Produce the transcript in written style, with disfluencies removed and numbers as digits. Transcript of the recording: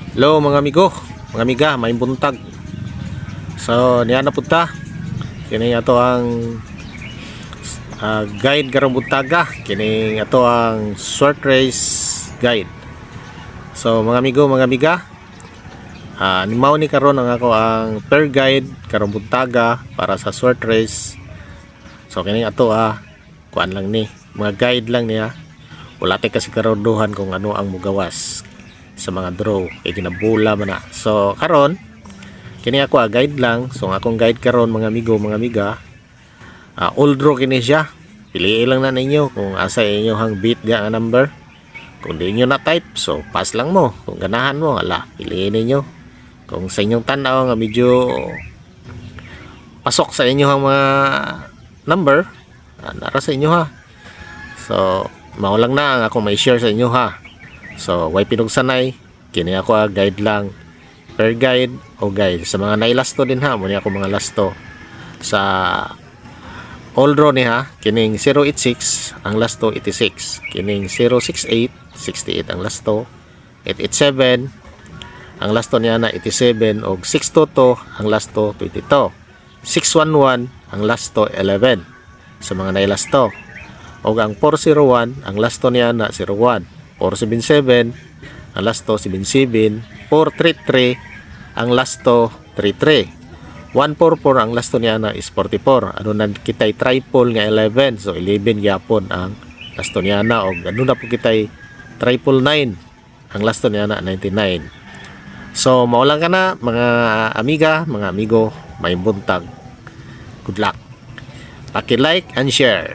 Hello mga amigo, mga amiga, may buntag. So niya na punta. Kini ato ang guide karong buntaga. Kini ato ang short race guide. So mga amigo, mga amiga, mao ni karon ang ako ang per guide karong buntaga para sa short race. So kini ato kuan lang ni, mga guide lang niya. Wala tay kasi karonduhan kung ano ang mugawas sa mga draw kay ginabula man na. So karon kini ako guide lang. So akong guide karon mga amigo, mga amiga, all draw kini siya. Piliin lang na ninyo kung asa inyo hang beat nga nga number. Kung di nyo na type, so pass lang mo. Kung ganahan mo, ala, piliin ninyo. Kung sa inyong tanaw nga medyo pasok sa inyo ang mga number, nara sa inyo ha. So mao lang na ang ako may share sa inyo ha. So, way pinugsanay, kini ako guide lang, per guide o guide. Sa mga nailasto din ha, muna ako mga lasto. Sa all draw ni ha, kining 086, ang lasto 86. Kining 068, 68 ang lasto. 887, ang lasto niya na 87. O 622, ang lasto 22. 611, ang lasto 11. Sa mga nailasto. O ang 401, ang lasto niya na 01. 477 ang lasto 77, 433 ang lasto 33, 144 ang lasto niya na is 44. Ano na kitay triple nga 11, so 11 gyapon ang lasto niya na. O ano na po kitay triple 9 ang lasto niya na 99. So maulang ka na mga amiga, mga amigo, may buntag. Good luck. Paki-like and share.